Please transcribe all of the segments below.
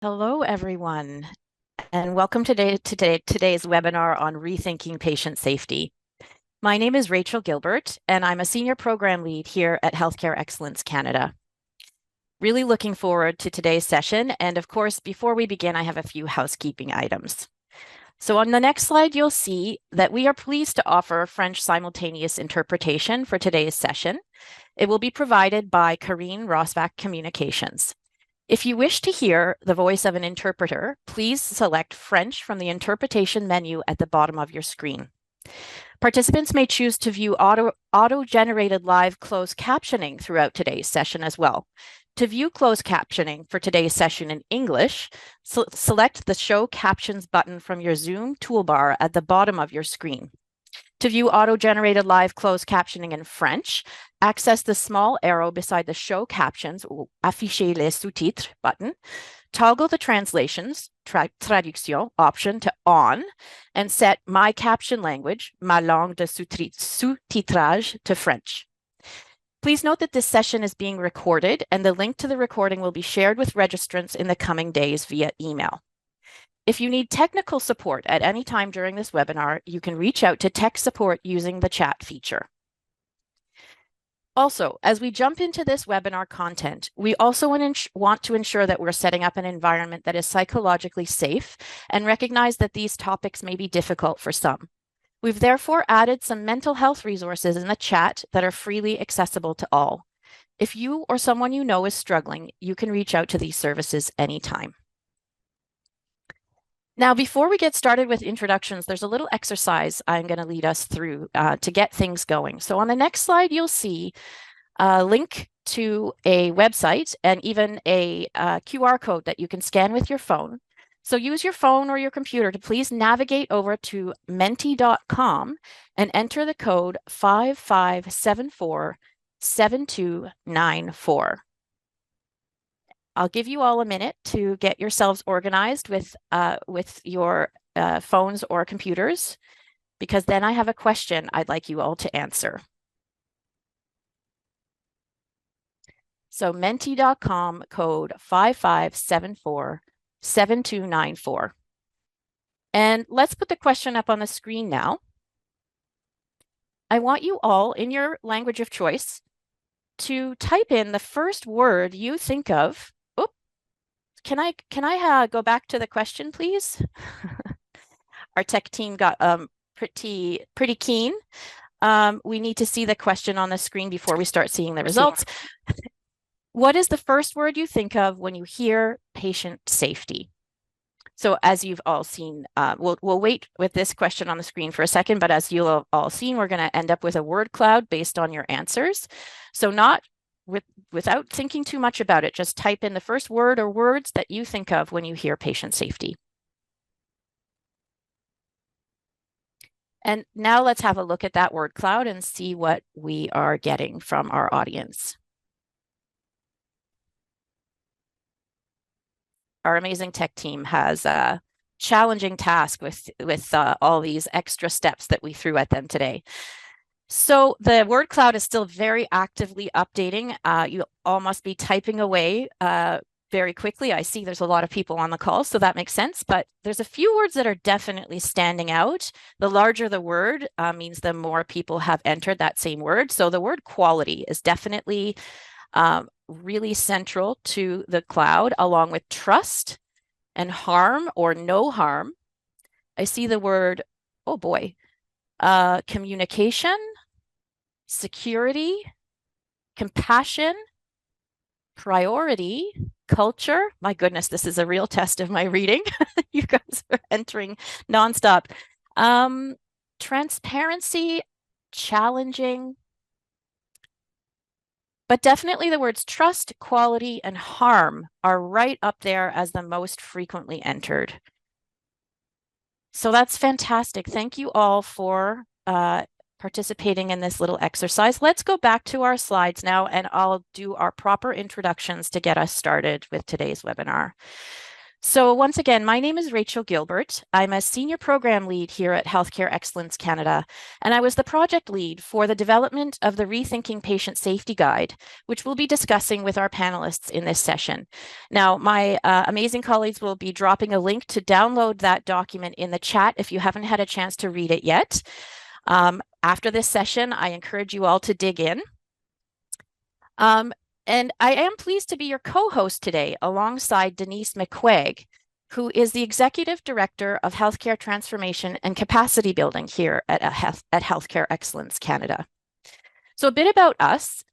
Hello, everyone, and welcome to today's webinar on rethinking patient safety. My name is Rachel Gilbert, and I'm a senior program lead here at Healthcare Excellence Canada. Really looking forward to today's session, and of course, before we begin, I have a few housekeeping items. So on the next slide, you'll see that we are pleased to offer French simultaneous interpretation for today's session. It will be provided by Karine Rosbach Communications. If you wish to hear the voice of an interpreter, please select French from the interpretation menu at the bottom of your screen. Participants may choose to view auto-generated live closed captioning throughout today's session as well. To view closed captioning for today's session in English, select the Show Captions button from your Zoom toolbar at the bottom of your screen. To view auto-generated live closed captioning in French, access the small arrow beside the Show Captions or Afficher les sous-titres button, toggle the translations, traduction option to on, and set My Caption Language, ma langue de sous-titrage, to French. Please note that this session is being recorded, and the link to the recording will be shared with registrants in the coming days via email. If you need technical support at any time during this webinar, you can reach out to tech support using the chat feature. Also, as we jump into this webinar content, we also want to ensure that we're setting up an environment that is psychologically safe and recognize that these topics may be difficult for some. We've therefore added some mental health resources in the chat that are freely accessible to all. If you or someone you know is struggling, you can reach out to these services anytime. Now, before we get started with introductions, there's a little exercise I'm going to lead us through to get things going. So on the next slide, you'll see a link to a website and even a QR code that you can scan with your phone. So use your phone or your computer to please navigate over to menti.com and enter the code 55747294. I'll give you all a minute to get yourselves organized with your phones or computers, because then I have a question I'd like you all to answer. So menti.com code 55747294. And let's put the question up on the screen now. I want you all, in your language of choice, to type in the first word you think of. Can I go back to the question, please? Our tech team got pretty keen. We need to see the question on the screen before we start seeing the results. What is the first word you think of when you hear patient safety? So as you've all seen, we'll wait with this question on the screen for a second, but as you'll have all seen, we're going to end up with a word cloud based on your answers. So without thinking too much about it, just type in the first word or words that you think of when you hear patient safety. And now let's have a look at that word cloud and see what we are getting from our audience. Our amazing tech team has a challenging task with all these extra steps that we threw at them today. So the word cloud is still very actively updating. You all must be typing away very quickly. I see there's a lot of people on the call, so that makes sense. But there's a few words that are definitely standing out. The larger the word means the more people have entered that same word. So the word quality is definitely really central to the cloud, along with trust and harm or no harm. I see the word, oh boy, communication, security, compassion, priority, culture. My goodness, this is a real test of my reading. You guys are entering nonstop. Transparency, challenging, but definitely the words trust, quality, and harm are right up there as the most frequently entered. So that's fantastic. Thank you all for participating in this little exercise. Let's go back to our slides now, and I'll do our proper introductions to get us started with today's webinar. So once again, my name is Rachel Gilbert. I'm a senior program lead here at Healthcare Excellence Canada, and I was the project lead for the development of the Rethinking Patient Safety Guide, which we'll be discussing with our panelists in this session. Now, my amazing colleagues will be dropping a link to download that document in the chat if you haven't had a chance to read it yet. After this session, I encourage you all to dig in. And I am pleased to be your co-host today alongside Denise McQuaig, who is the Executive Director of Healthcare Transformation and Capacity Building here at Healthcare Excellence Canada. So a bit about us.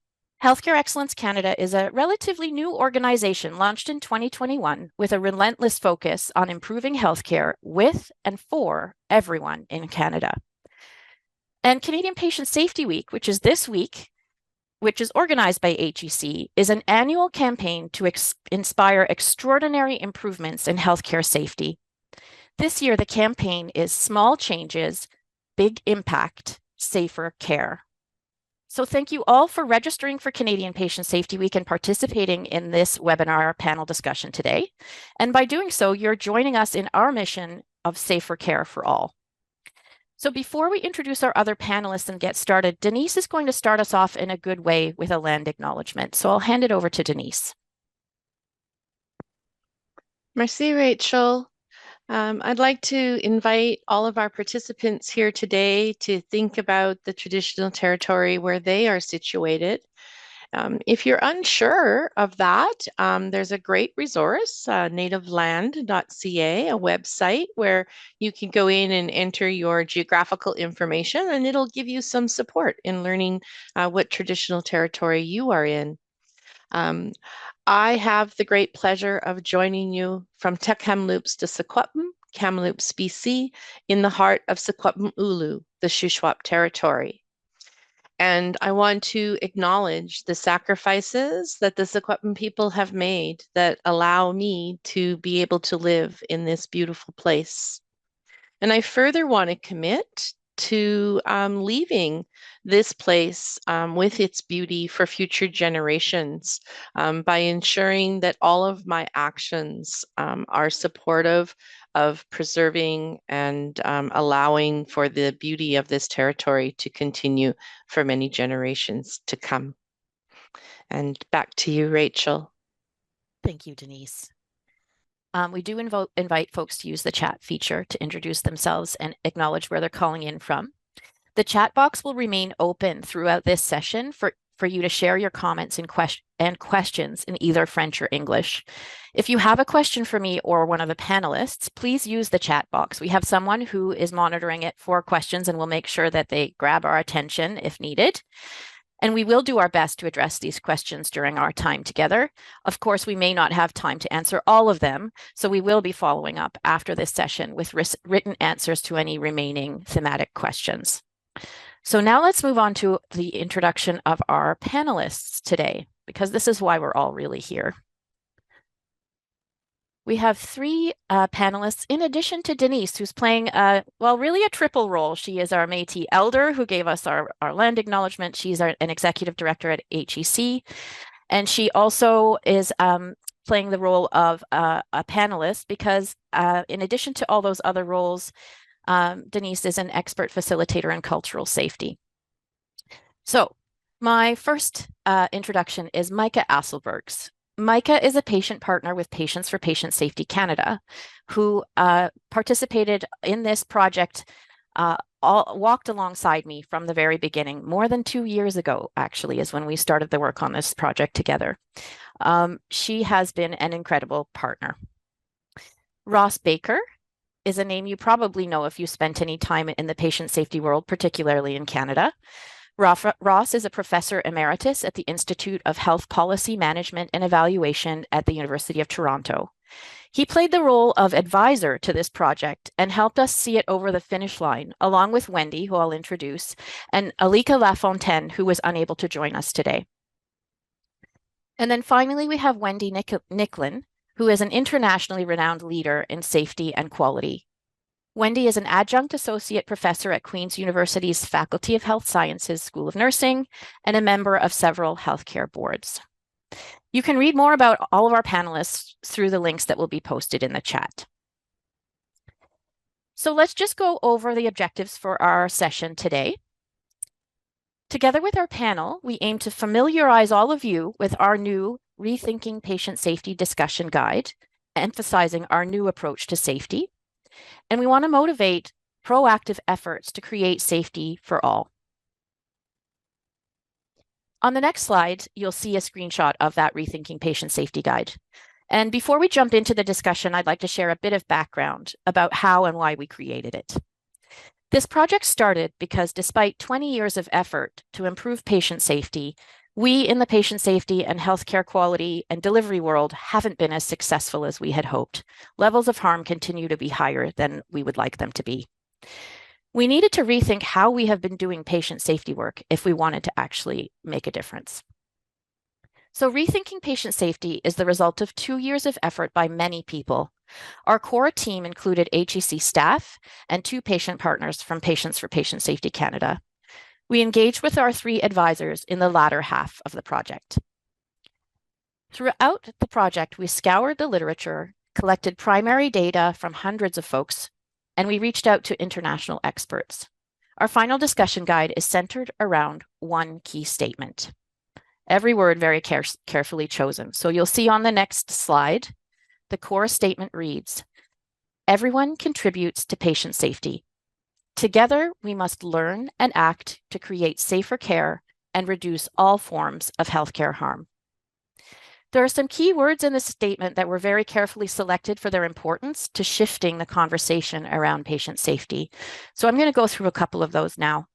Healthcare Excellence Canada is a relatively new organization launched in 2021 with a relentless focus on improving healthcare with and for everyone in Canada. And Canadian Patient Safety Week, which is this week, which is organized by HEC, is an annual campaign to inspire extraordinary improvements in healthcare safety. This year, the campaign is Small Changes, Big Impact, Safer Care. So thank you all for registering for Canadian Patient Safety Week and participating in this webinar panel discussion today. And by doing so, you're joining us in our mission of safer care for all. So before we introduce our other panelists and get started, Denise is going to start us off in a good way with a land acknowledgement. So I'll hand it over to Denise. Merci, Rachel. I'd like to invite all of our participants here today to think about the traditional territory where they are situated. If you're unsure of that, there's a great resource, nativeland.ca, a website where you can go in and enter your geographical information, and it'll give you some support in learning what traditional territory you are in. I have the great pleasure of joining you from Te Kamloops to Secwepemc, Kamloops, BC, in the heart of Secwepemc Ulu, the Shuswap territory. And I want to acknowledge the sacrifices that the Secwepemc people have made that allow me to be able to live in this beautiful place. And I further want to commit to leaving this place with its beauty for future generations by ensuring that all of my actions are supportive of preserving and allowing for the beauty of this territory to continue for many generations to come. And back to you, Rachel. Thank you, Denise. We do invite folks to use the chat feature to introduce themselves and acknowledge where they're calling in from. The chat box will remain open throughout this session for you to share your comments and questions in either French or English. If you have a question for me or one of the panelists, please use the chat box. We have someone who is monitoring it for questions and will make sure that they grab our attention if needed. And we will do our best to address these questions during our time together. Of course, we may not have time to answer all of them, so we will be following up after this session with written answers to any remaining thematic questions. So now let's move on to the introduction of our panelists today, because this is why we're all really here. We have three panelists, in addition to Denise, who's playing, really a triple role. She is our Métis elder who gave us our land acknowledgement. She's an executive director at HEC. And she also is playing the role of a panelist because in addition to all those other roles, Denise is an expert facilitator in cultural safety. So my first introduction is Micah Asselbergs. Micah is a patient partner with Patients for Patient Safety Canada, who participated in this project, walked alongside me from the very beginning. More than 2 years ago, actually, is when we started the work on this project together. She has been an incredible partner. Ross Baker is a name you probably know if you spent any time in the patient safety world, particularly in Canada. Ross is a professor emeritus at the Institute of Health Policy Management and Evaluation at the University of Toronto. He played the role of advisor to this project and helped us see it over the finish line, along with Wendy, who I'll introduce, and Alika Lafontaine, who was unable to join us today. And then finally, we have Wendy Nicklin, who is an internationally renowned leader in safety and quality. Wendy is an adjunct associate professor at Queen's University's Faculty of Health Sciences School of Nursing and a member of several healthcare boards. You can read more about all of our panelists through the links that will be posted in the chat. So let's just go over the objectives for our session today. Together with our panel, we aim to familiarize all of you with our new Rethinking Patient Safety discussion guide, emphasizing our new approach to safety. And we want to motivate proactive efforts to create safety for all. On the next slide, you'll see a screenshot of that Rethinking Patient Safety Guide. And before we jump into the discussion, I'd like to share a bit of background about how and why we created it. This project started because despite 20 years of effort to improve patient safety, we in the patient safety and healthcare quality and delivery world haven't been as successful as we had hoped. Levels of harm continue to be higher than we would like them to be. We needed to rethink how we have been doing patient safety work if we wanted to actually make a difference. So Rethinking Patient Safety is the result of 2 years of effort by many people. Our core team included HEC staff and 2 patient partners from Patients for Patient Safety Canada. We engaged with our 3 advisors in the latter half of the project. Throughout the project, we scoured the literature, collected primary data from hundreds of folks, and we reached out to international experts. Our final discussion guide is centered around one key statement. Every word very carefully chosen. So you'll see on the next slide, the core statement reads, everyone contributes to patient safety. Together, we must learn and act to create safer care and reduce all forms of healthcare harm. There are some key words in this statement that were very carefully selected for their importance to shifting the conversation around patient safety. So I'm going to go through a couple of those now.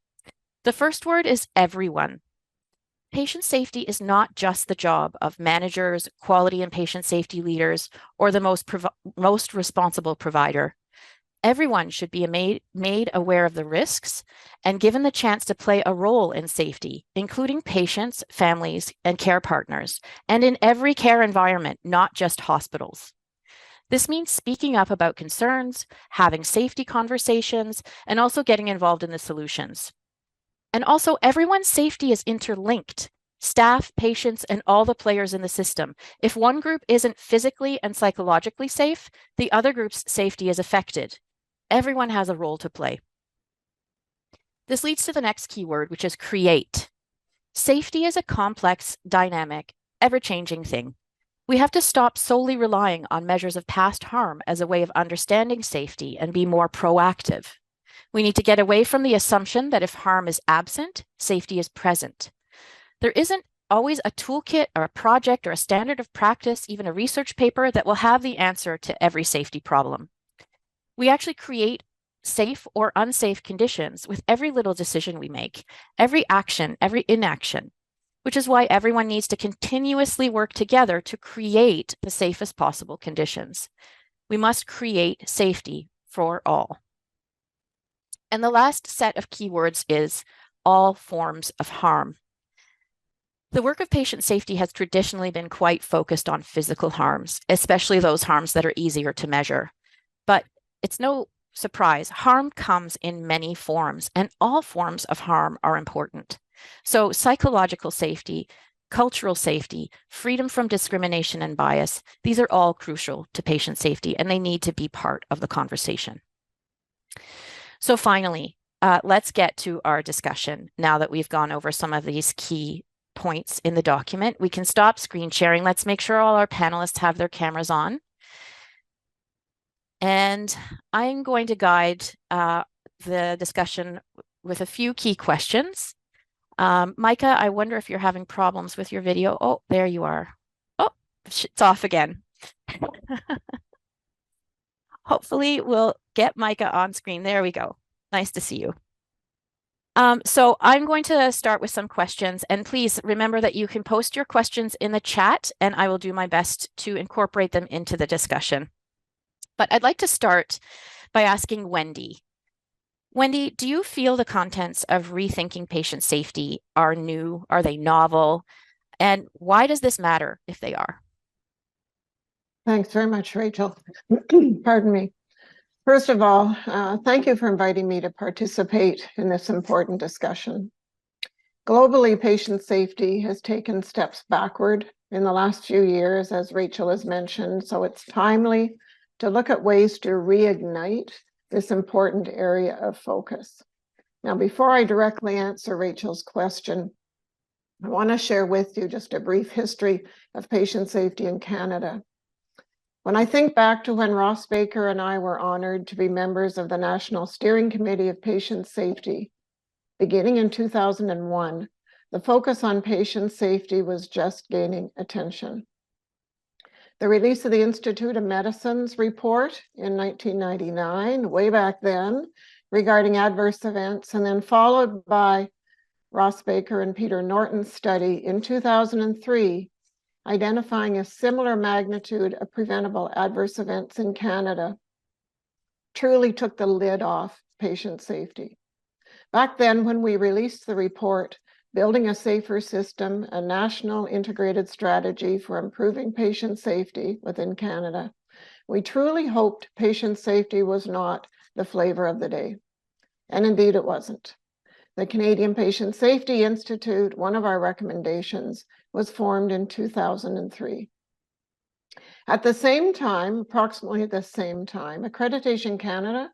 The first word is everyone. Patient safety is not just the job of managers, quality and patient safety leaders, or the most responsible provider. Everyone should be made aware of the risks and given the chance to play a role in safety, including patients, families, and care partners, and in every care environment, not just hospitals. This means speaking up about concerns, having safety conversations, and also getting involved in the solutions. And also, everyone's safety is interlinked. Staff, patients, and all the players in the system. If one group isn't physically and psychologically safe, the other group's safety is affected. Everyone has a role to play. This leads to the next keyword, which is create. Safety is a complex, dynamic, ever-changing thing. We have to stop solely relying on measures of past harm as a way of understanding safety and be more proactive. We need to get away from the assumption that if harm is absent, safety is present. There isn't always a toolkit or a project or a standard of practice, even a research paper that will have the answer to every safety problem. We actually create safe or unsafe conditions with every little decision we make, every action, every inaction, which is why everyone needs to continuously work together to create the safest possible conditions. We must create safety for all. And the last set of keywords is all forms of harm. The work of patient safety has traditionally been quite focused on physical harms, especially those harms that are easier to measure. But it's no surprise, harm comes in many forms, and all forms of harm are important. So psychological safety, cultural safety, freedom from discrimination and bias, these are all crucial to patient safety, and they need to be part of the conversation. So finally, let's get to our discussion now that we've gone over some of these key points in the document. We can stop screen sharing. Let's make sure all our panelists have their cameras on. And I'm going to guide the discussion with a few key questions. Micah, I wonder if you're having problems with your video. Oh, there you are. Oh, it's off again. Hopefully we'll get Micah on screen. There we go. Nice to see you. So I'm going to start with some questions, and please remember that you can post your questions in the chat and I will do my best to incorporate them into the discussion. But I'd like to start by asking Wendy. Wendy, do you feel the contents of Rethinking Patient Safety are new? Are they novel? And why does this matter if they are? Thanks very much, Rachel. Pardon me. First of all, thank you for inviting me to participate in this important discussion. Globally, patient safety has taken steps backward in the last few years, as Rachel has mentioned, so it's timely to look at ways to reignite this important area of focus. Now, before I directly answer Rachel's question, I want to share with you just a brief history of patient safety in Canada. When I think back to when Ross Baker and I were honored to be members of the National Steering Committee of Patient Safety, beginning in 2001, the focus on patient safety was just gaining attention. The release of the Institute of Medicine's report in 1999, way back then, regarding adverse events, and then followed by Ross Baker and Peter Norton's study in 2003, identifying a similar magnitude of preventable adverse events in Canada, truly took the lid off patient safety. Back then, when we released the report, Building a Safer System, a national integrated strategy for improving patient safety within Canada, we truly hoped patient safety was not the flavor of the day. And indeed it wasn't. The Canadian Patient Safety Institute, one of our recommendations, was formed in 2003. At the same time, approximately the same time, Accreditation Canada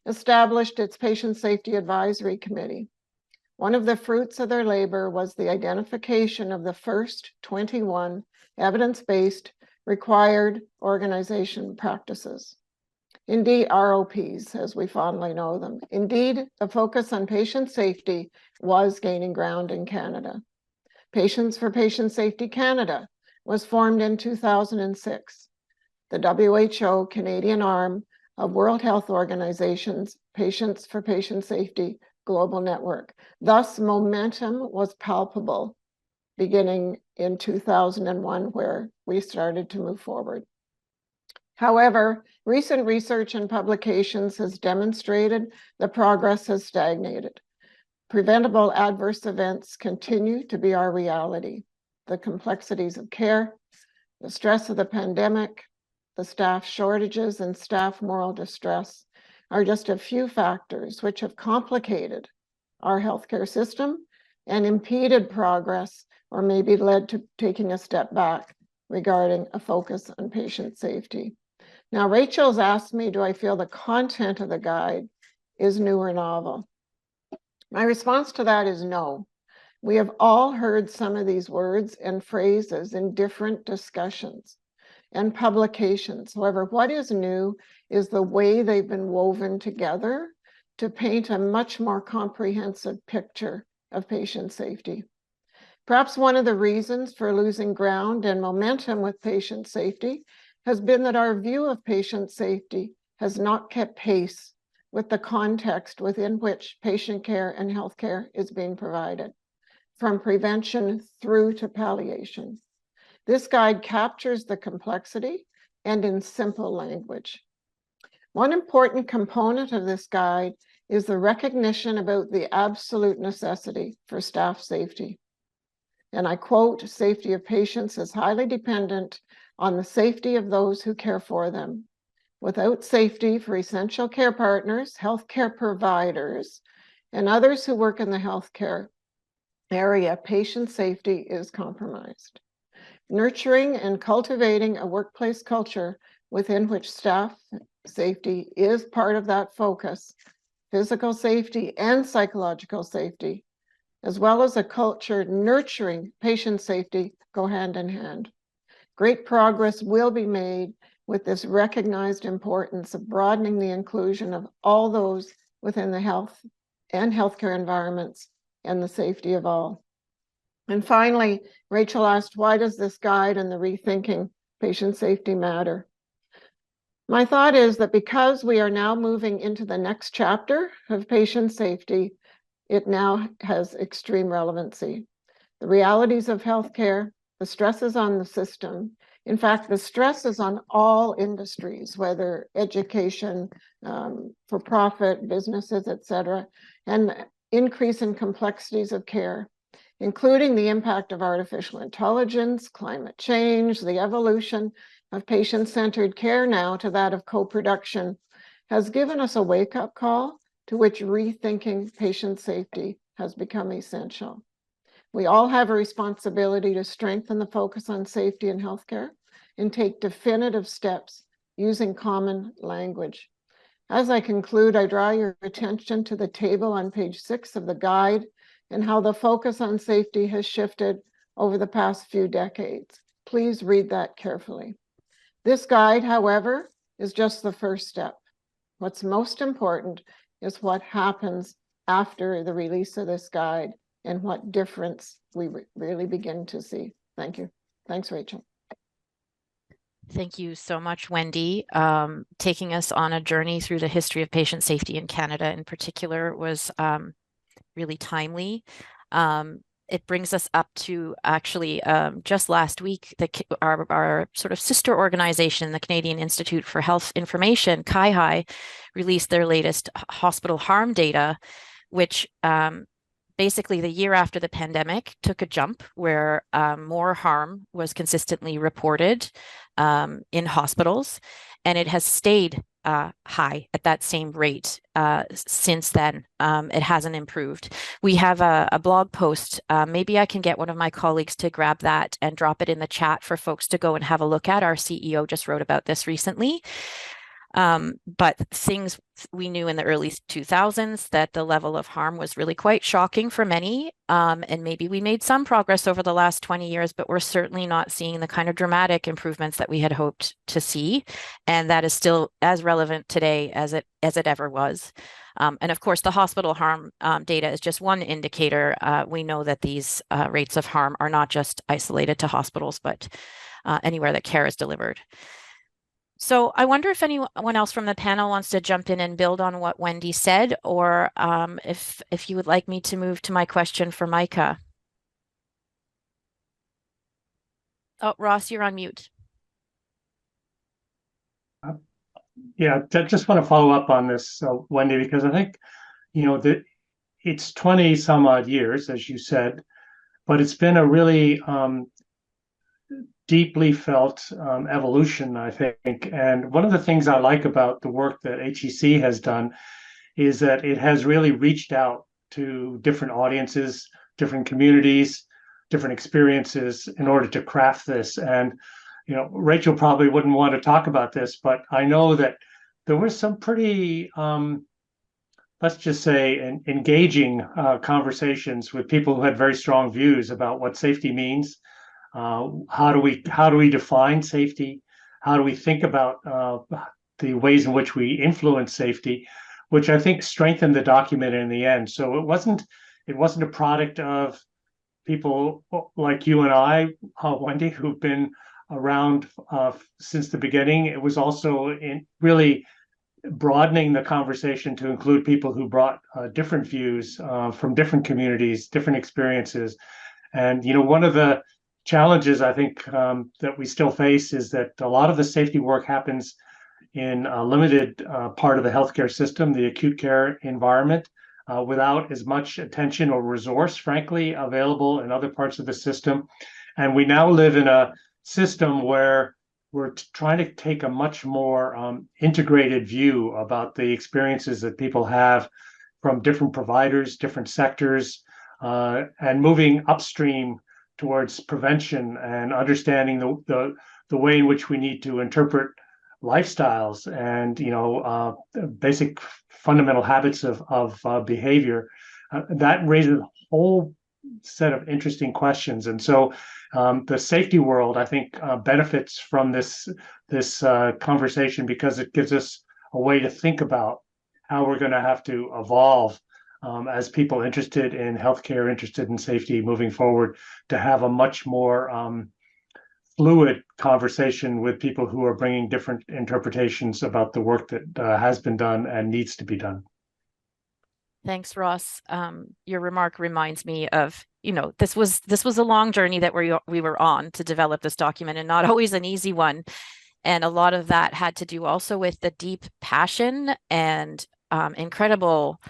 established its Patient Safety Advisory Committee. One of the fruits of their labor was the identification of the first 21 evidence-based required organization practices. Indeed, ROPs, as we fondly know them. Indeed, the focus on patient safety was gaining ground in Canada. Patients for Patient Safety Canada was formed in 2006. The WHO Canadian arm of World Health Organization's Patients for Patient Safety Global Network. Thus, momentum was palpable beginning in 2001, where we started to move forward. However, recent research and publications has demonstrated the progress has stagnated. Preventable adverse events continue to be our reality. The complexities of care, the stress of the pandemic, the staff shortages and staff moral distress are just a few factors which have complicated our healthcare system and impeded progress, or maybe led to taking a step back regarding a focus on patient safety. Now, Rachel's asked me, do I feel the content of the guide is new or novel? My response to that is no. We have all heard some of these words and phrases in different discussions and publications. However, what is new is the way they've been woven together to paint a much more comprehensive picture of patient safety. Perhaps one of the reasons for losing ground and momentum with patient safety has been that our view of patient safety has not kept pace with the context within which patient care and healthcare is being provided, from prevention through to palliation. This guide captures the complexity and in simple language. One important component of this guide is the recognition about the absolute necessity for staff safety. And I quote, "Safety of patients is highly dependent on the safety of those who care for them. Without safety for essential care partners, healthcare providers, and others who work in the healthcare area, patient safety is compromised." Nurturing and cultivating a workplace culture within which staff safety is part of that focus, physical safety and psychological safety, as well as a culture nurturing patient safety, go hand in hand. Great progress will be made with this recognized importance of broadening the inclusion of all those within the health and healthcare environments and the safety of all. And finally, Rachel asked, why does this guide and the Rethinking Patient Safety matter? My thought is that because we are now moving into the next chapter of patient safety, it now has extreme relevancy. The realities of healthcare, the stresses on the system, in fact, the stresses on all industries, whether education, for-profit, businesses, et cetera, and increase in complexities of care, including the impact of artificial intelligence, climate change, the evolution of patient-centered care now to that of co-production, has given us a wake-up call to which rethinking patient safety has become essential. We all have a responsibility to strengthen the focus on safety in healthcare and take definitive steps using common language. As I conclude, I draw your attention to the table on page 6 of the guide and how the focus on safety has shifted over the past few decades. Please read that carefully. This guide, however, is just the first step. What's most important is what happens after the release of this guide and what difference we really begin to see. Thank you. Thanks, Rachel. Thank you so much, Wendy. Taking us on a journey through the history of patient safety in Canada in particular was really timely. It brings us up to actually just last week, our sort of sister organization, the Canadian Institute for Health Information, CIHI, released their latest hospital harm data, which basically the year after the pandemic took a jump where more harm was consistently reported in hospitals, and it has stayed high at that same rate since then. It hasn't improved. We have a blog post. Maybe I can get one of my colleagues to grab that and drop it in the chat for folks to go and have a look at. Our CEO just wrote about this recently. But things we knew in the early 2000s that the level of harm was really quite shocking for many. And maybe we made some progress over the last 20 years, but we're certainly not seeing the kind of dramatic improvements that we had hoped to see. And that is still as relevant today as it ever was. And of course, the hospital harm data is just one indicator. We know that these rates of harm are not just isolated to hospitals, but anywhere that care is delivered. So I wonder if anyone else from the panel wants to jump in and build on what Wendy said, or if you would like me to move to my question for Micah. Oh, Ross, you're on mute. Yeah, I just want to follow up on this, Wendy, because I think, that it's 20 some odd years, as you said, but it's been a really deeply felt evolution, I think. And one of the things I like about the work that HEC has done is that it has really reached out to different audiences, different communities, different experiences in order to craft this. And, Rachel probably wouldn't want to talk about this, but I know that there were some pretty, let's just say, engaging conversations with people who had very strong views about what safety means. How do we define safety? How do we think about the ways in which we influence safety, which I think strengthened the document in the end. So it wasn't a product of people like you and I, Wendy, who've been around since the beginning. It was also in really broadening the conversation to include people who brought different views from different communities, different experiences. And one of the challenges I think that we still face is that a lot of the safety work happens in a limited part of the healthcare system, the acute care environment, without as much attention or resource, frankly, available in other parts of the system. And we now live in a system where we're trying to take a much more integrated view about the experiences that people have from different providers, different sectors, and moving upstream towards prevention and understanding the way in which we need to interpret lifestyles and basic fundamental habits of behavior. That raises a whole set of interesting questions, and so the safety world, I think, benefits from this conversation because it gives us a way to think about how we're going to have to evolve as people interested in healthcare, interested in safety moving forward, to have a much more fluid conversation with people who are bringing different interpretations about the work that has been done and needs to be done. Thanks, Ross. Your remark reminds me of, this was a long journey that we were on to develop this document, and not always an easy one. And a lot of that had to do also with the deep passion and incredible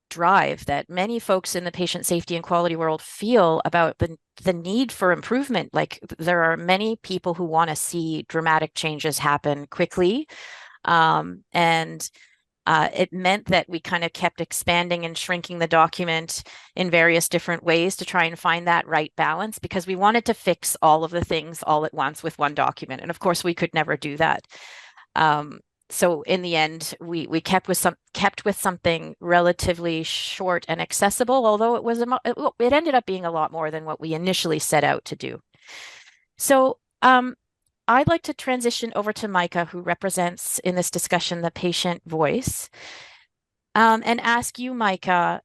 drive that many folks in the patient safety and quality world feel about the need for improvement. Like, there are many people who want to see dramatic changes happen quickly. And It meant that we kind of kept expanding and shrinking the document in various different ways to try and find that right balance, because we wanted to fix all of the things all at once with one document. And of course, we could never do that. So in the end, we kept with something relatively short and accessible, although it ended up being a lot more than what we initially set out to do. So I'd like to transition over to Micah, who represents in this discussion the patient voice, and ask you, Micah,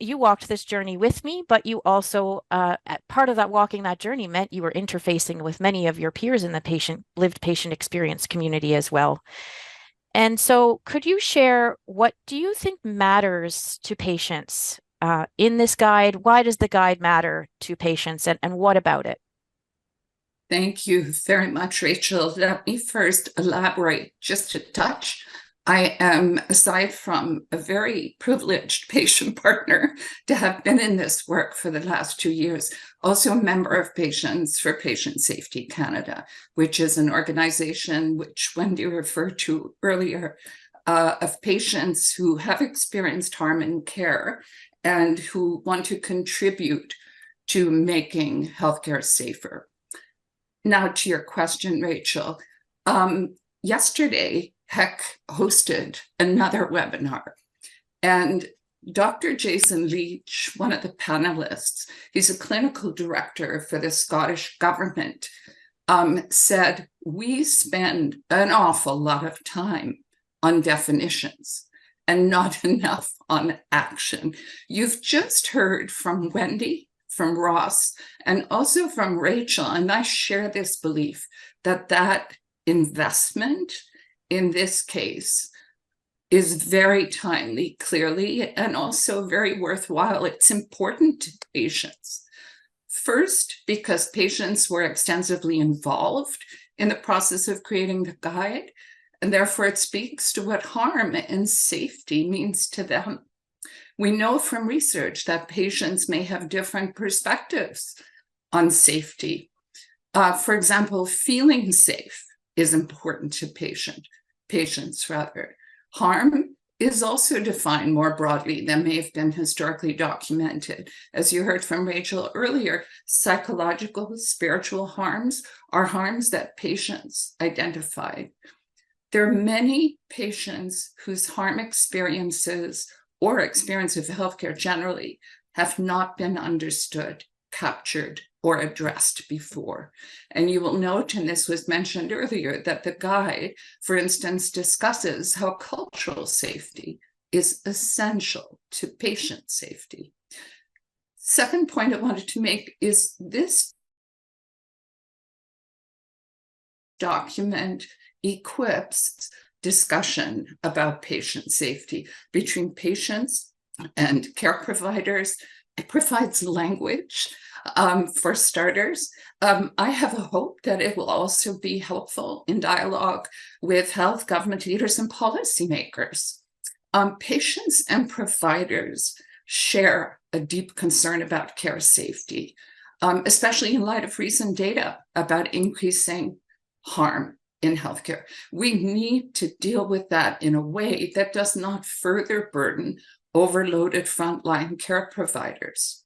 you walked this journey with me, but you also, part of that walking that journey meant you were interfacing with many of your peers in the lived patient experience community as well. And so could you share, what do you think matters to patients in this guide? Why does the guide matter to patients, and what about it? Thank you very much, Rachel. Let me first elaborate just a touch. I am, aside from a very privileged patient partner to have been in this work for the last 2 years, also a member of Patients for Patient Safety Canada, which is an organization which Wendy referred to earlier, of patients who have experienced harm in care and who want to contribute to making healthcare safer. Now to your question, Rachel. Yesterday, HEC hosted another webinar, and Dr. Jason Leach, one of the panelists, he's a clinical director for the Scottish government, said, we spend an awful lot of time on definitions and not enough on action. You've just heard from Wendy, from Ross, and also from Rachel, and I share this belief that that investment in this case is very timely, clearly, and also very worthwhile. It's important to patients. First, because patients were extensively involved in the process of creating the guide, and therefore it speaks to what harm and safety means to them. We know from research that patients may have different perspectives on safety. For example, feeling safe is important to patients. Harm is also defined more broadly than may have been historically documented. As you heard from Rachel earlier, psychological, spiritual harms are harms that patients identify. There are many patients whose harm experiences or experience of healthcare generally have not been understood, captured, or addressed before. And you will note, and this was mentioned earlier, that the guide, for instance, discusses how cultural safety is essential to patient safety. Second point I wanted to make is this document equips discussion about patient safety between patients and care providers. It provides language for starters. I have a hope that it will also be helpful in dialogue with health, government leaders, and policymakers. Patients and providers share a deep concern about care safety, especially in light of recent data about increasing harm in healthcare. We need to deal with that in a way that does not further burden overloaded frontline care providers.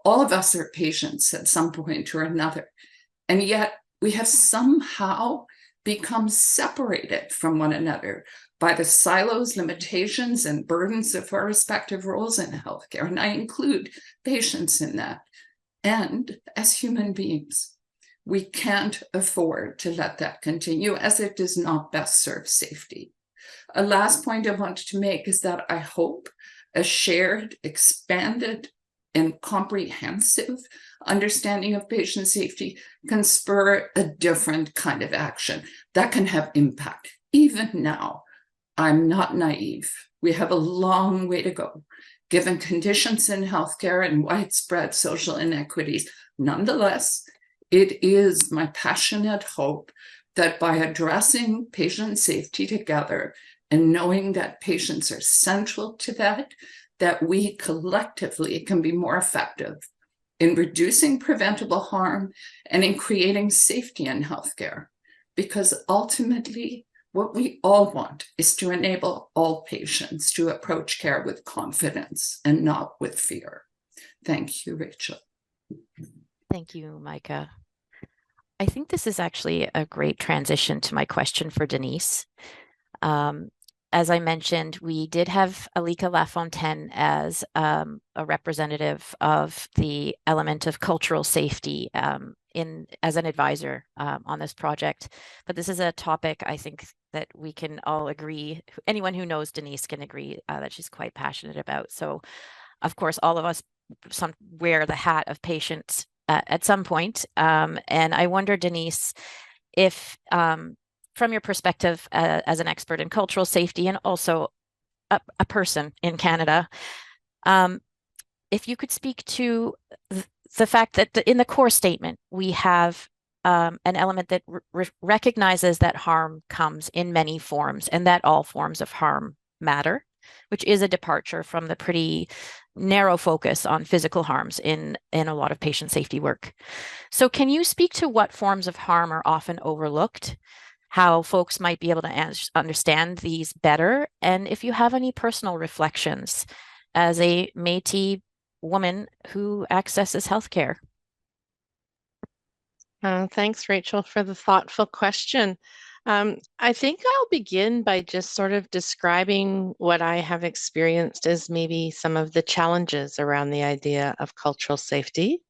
All of us are patients at some point or another, and yet we have somehow become separated from one another by the silos, limitations, and burdens of our respective roles in healthcare, and I include patients in that. And as human beings, we can't afford to let that continue, as it does not best serve safety. A last point I wanted to make is that I hope a shared, expanded, and comprehensive understanding of patient safety can spur a different kind of action that can have impact. Even now, I'm not naive. We have a long way to go, given conditions in healthcare and widespread social inequities. Nonetheless, it is my passionate hope that by addressing patient safety together and knowing that patients are central to that, that we collectively can be more effective in reducing preventable harm and in creating safety in healthcare. Because ultimately, what we all want is to enable all patients to approach care with confidence and not with fear. Thank you, Rachel. Thank you, Micah. I think this is actually a great transition to my question for Denise. As I mentioned, we did have Alika Lafontaine as a representative of the element of cultural safety as an advisor on this project. But this is a topic I think that we can all agree, anyone who knows Denise can agree that she's quite passionate about. So, of course, all of us wear the hat of patients at some point. And I wonder, Denise, if from your perspective as an expert in cultural safety and also a person in Canada, if you could speak to the fact that in the core statement, we have an element that recognizes that harm comes in many forms and that all forms of harm matter, which is a departure from the pretty narrow focus on physical harms in a lot of patient safety work. So can you speak to what forms of harm are often overlooked, how folks might be able to understand these better, and if you have any personal reflections as a Métis woman who accesses healthcare? Thanks, Rachel, for the thoughtful question. I think I'll begin by just sort of describing what I have experienced as maybe some of the challenges around the idea of cultural safety.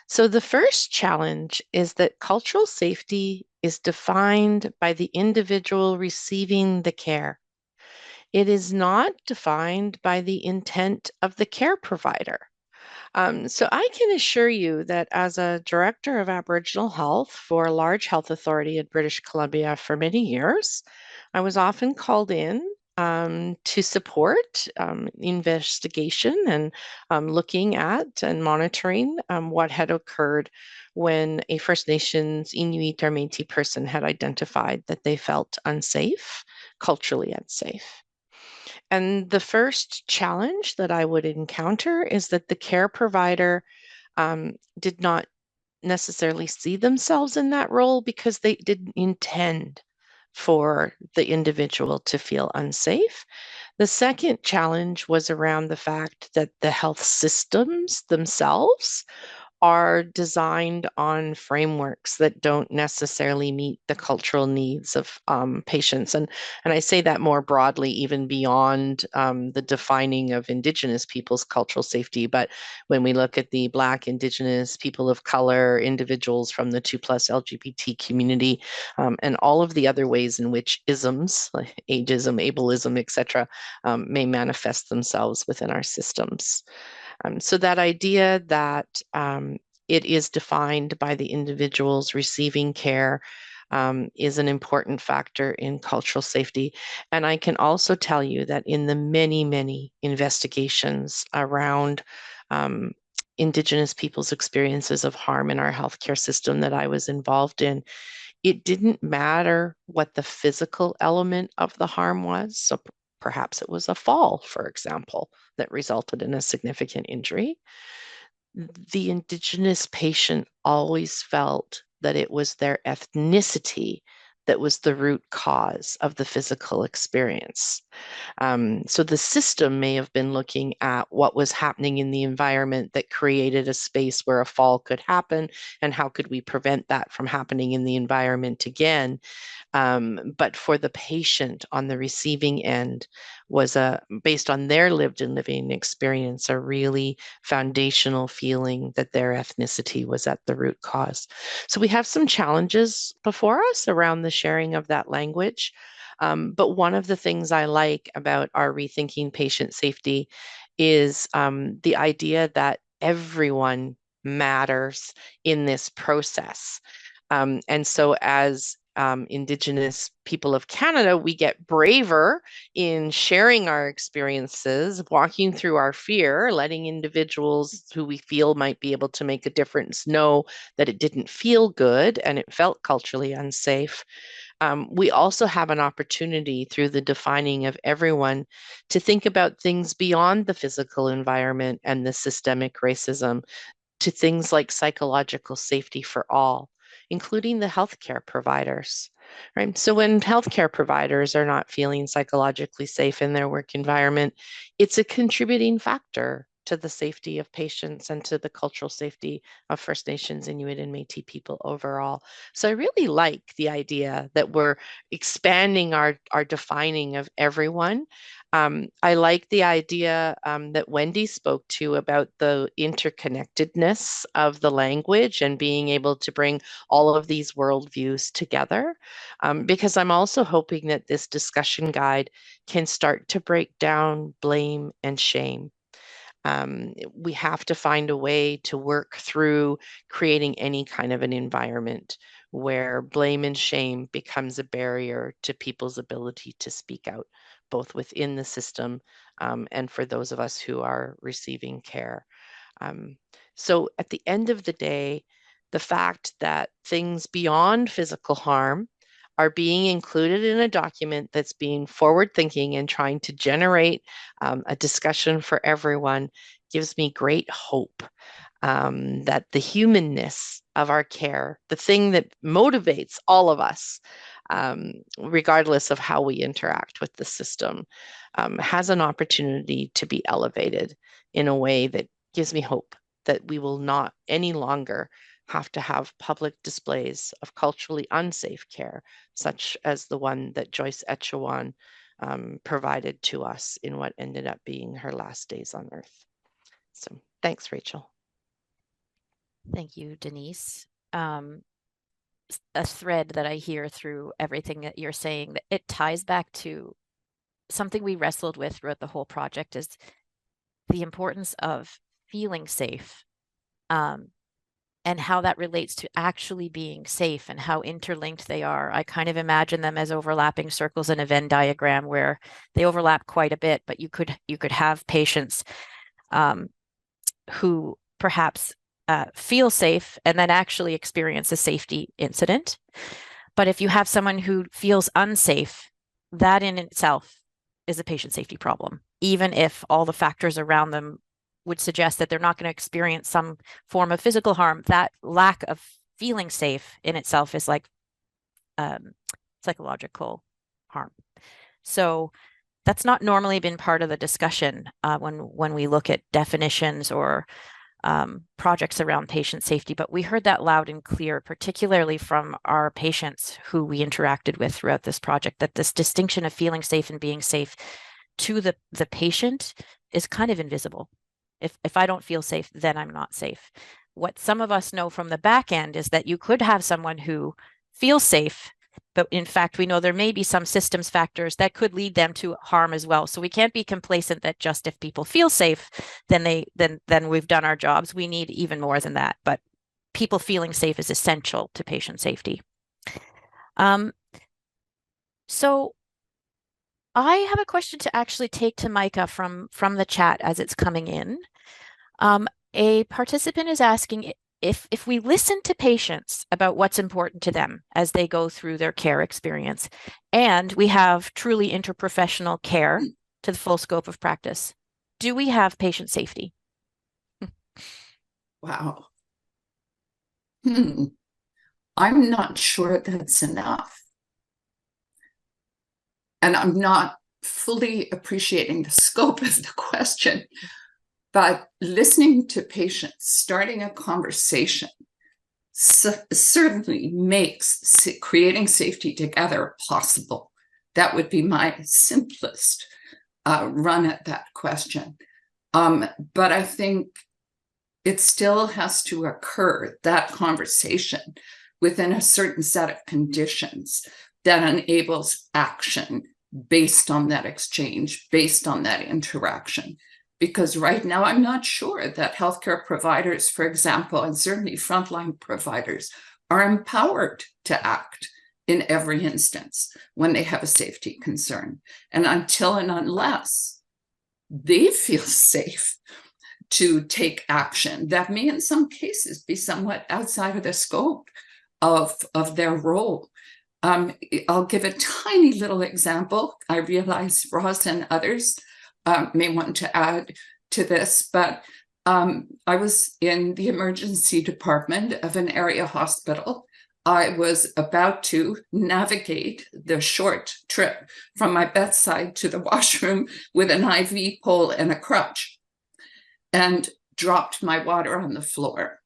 So the first challenge is that cultural safety is defined by the individual receiving the care. It is not defined by the intent of the care provider. So I can assure you that as a director of Aboriginal health for a large health authority in British Columbia for many years, I was often called in to support investigation and looking at and monitoring what had occurred when a First Nations Inuit or Métis person had identified that they felt unsafe, culturally unsafe. And the first challenge that I would encounter is that the care provider did not necessarily see themselves in that role because they didn't intend for the individual to feel unsafe. The second challenge was around the fact that the health systems themselves are designed on frameworks that don't necessarily meet the cultural needs of patients. And I say that more broadly, even beyond the defining of Indigenous people's cultural safety. But when we look at the Black, Indigenous, people of color, individuals from the 2+ LGBT community, and all of the other ways in which isms, like ageism, ableism, etc., may manifest themselves within our systems. So that idea that it is defined by the individuals receiving care is an important factor in cultural safety. And I can also tell you that in the many, many investigations around Indigenous people's experiences of harm in our healthcare system that I was involved in, it didn't matter what the physical element of the harm was. So perhaps it was a fall, for example, that resulted in a significant injury. The Indigenous patient always felt that it was their ethnicity that was the root cause of the physical experience. So the system may have been looking at what was happening in the environment that created a space where a fall could happen, and how could we prevent that from happening in the environment again. But for the patient on the receiving end was based on their lived and living experience, a really foundational feeling that their ethnicity was at the root cause. So we have some challenges before us around the sharing of that language. But one of the things I like about our Rethinking Patient Safety is the idea that everyone matters in this process. And so as Indigenous people of Canada, we get braver in sharing our experiences, walking through our fear, letting individuals who we feel might be able to make a difference know that it didn't feel good and it felt culturally unsafe. We also have an opportunity through the defining of everyone to think about things beyond the physical environment and the systemic racism, to things like psychological safety for all, including the healthcare providers. right? So when healthcare providers are not feeling psychologically safe in their work environment, it's a contributing factor to the safety of patients and to the cultural safety of First Nations, Inuit, and Métis people overall. So I really like the idea that we're expanding our defining of everyone. I like the idea that Wendy spoke to about the interconnectedness of the language and being able to bring all of these worldviews together, because I'm also hoping that this discussion guide can start to break down blame and shame. We have to find a way to work through creating any kind of an environment where blame and shame becomes a barrier to people's ability to speak out, both within the system and for those of us who are receiving care. So at the end of the day, the fact that things beyond physical harm are being included in a document that's being forward thinking and trying to generate a discussion for everyone gives me great hope that the humanness of our care, the thing that motivates all of us, regardless of how we interact with the system, has an opportunity to be elevated in a way that gives me hope that we will not any longer have to have public displays of culturally unsafe care, such as the one that Joyce Etchewan provided to us in what ended up being her last days on Earth. So thanks, Rachel. Thank you, Denise. A thread that I hear through everything that you're saying, that it ties back to something we wrestled with throughout the whole project, is the importance of feeling safe. And how that relates to actually being safe and how interlinked they are. I kind of imagine them as overlapping circles in a Venn diagram where they overlap quite a bit, but you could have patients who perhaps feel safe and then actually experience a safety incident. But if you have someone who feels unsafe, that in itself is a patient safety problem, even if all the factors around them would suggest that they're not going to experience some form of physical harm. That lack of feeling safe in itself is like psychological harm. So that's not normally been part of the discussion when we look at definitions or projects around patient safety, but we heard that loud and clear, particularly from our patients who we interacted with throughout this project, that this distinction of feeling safe and being safe to the patient is kind of invisible. If I don't feel safe, then I'm not safe. What some of us know from the back end is that you could have someone who feels safe, but in fact, we know there may be some systems factors that could lead them to harm as well. So we can't be complacent that just if people feel safe, then we've done our jobs. We need even more than that. But people feeling safe is essential to patient safety. So I have a question to actually take to Micah from the chat as it's coming in. A participant is asking if we listen to patients about what's important to them as they go through their care experience, and we have truly interprofessional care to the full scope of practice, do we have patient safety? Wow. I'm not sure that's enough. And I'm not fully appreciating the scope of the question, but listening to patients, starting a conversation, certainly makes creating safety together possible. That would be my simplest run at that question. But I think it still has to occur, that conversation, within a certain set of conditions that enables action based on that exchange, based on that interaction. Because right now, I'm not sure that healthcare providers, for example, and certainly frontline providers, are empowered to act in every instance when they have a safety concern. And until and unless they feel safe to take action, that may in some cases be somewhat outside of the scope of their role. I'll give a tiny little example. I realize Ross and others may want to add to this, but I was in the emergency department of an area hospital I was about to navigate the short trip from my bedside to the washroom with an IV pole and a crutch, and dropped my water on the floor.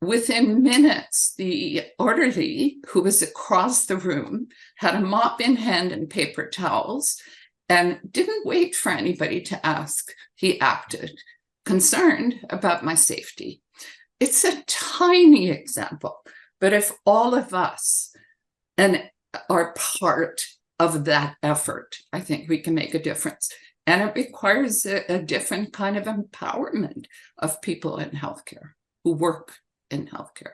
Within minutes, the orderly, who was across the room, had a mop in hand and paper towels, and didn't wait for anybody to ask. He acted, concerned about my safety. It's a tiny example, but if all of us are part of that effort, I think we can make a difference. And it requires a different kind of empowerment of people in healthcare who work in healthcare.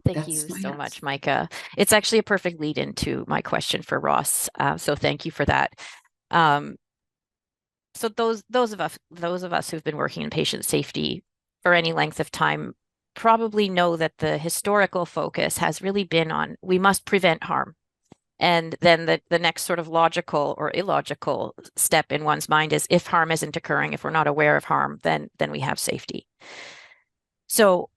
Thank you so much, Micah. It's actually a perfect lead into my question for Ross. So thank you for that. So those of us who've been working in patient safety for any length of time probably know that the historical focus has really been on we must prevent harm. And then the next sort of logical or illogical step in one's mind is if harm isn't occurring, if we're not aware of harm, then we have safety. So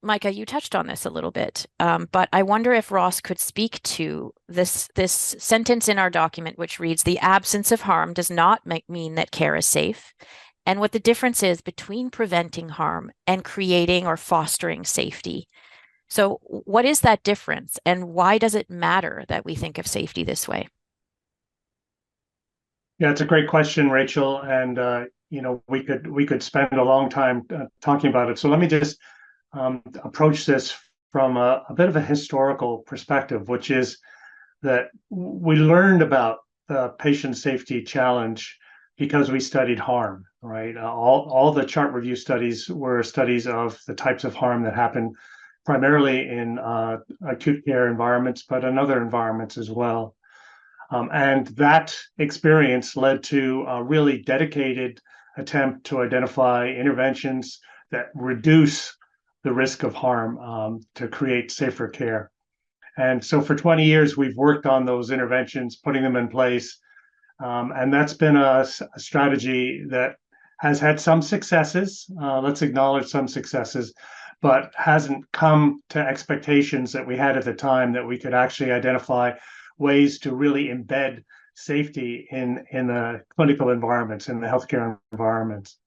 Micah, you touched on this a little bit, but I wonder if Ross could speak to this sentence in our document, which reads, "The absence of harm does not mean that care is safe," and what the difference is between preventing harm and creating or fostering safety. So what is that difference, and why does it matter that we think of safety this way? Yeah, it's a great question, Rachel, and we could spend a long time talking about it. So let me just approach this from a bit of a historical perspective, which is that we learned about the patient safety challenge because we studied harm, right? All the chart review studies were studies of the types of harm that happen primarily in acute care environments, but in other environments as well. And that experience led to a really dedicated attempt to identify interventions that reduce the risk of harm to create safer care. And so for 20 years, we've worked on those interventions, putting them in place. And that's been a strategy that has had some successes. Let's acknowledge some successes, but hasn't come to expectations that we had at the time that we could actually identify ways to really embed safety in the clinical environments, in the healthcare environments.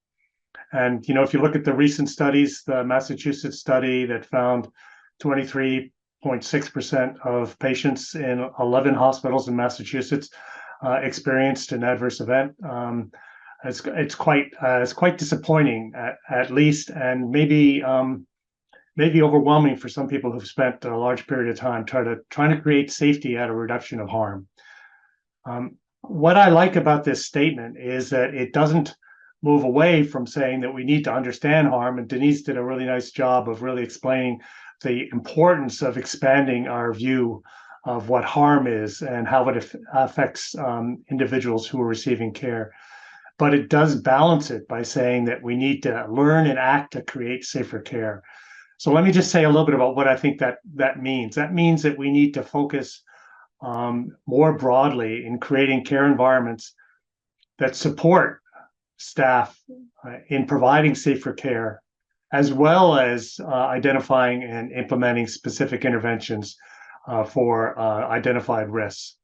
And, if you look at the recent studies, the Massachusetts study that found 23.6% of patients in 11 hospitals in Massachusetts experienced an adverse event. It's quite disappointing, at least, and maybe overwhelming for some people who've spent a large period of time trying to create safety at a reduction of harm. What I like about this statement is that it doesn't move away from saying that we need to understand harm, and Denise did a really nice job of really explaining the importance of expanding our view of what harm is and how it affects individuals who are receiving care. But it does balance it by saying that we need to learn and act to create safer care. So let me just say a little bit about what I think that means. That means that we need to focus more broadly in creating care environments that support staff in providing safer care, as well as identifying and implementing specific interventions for identified risks.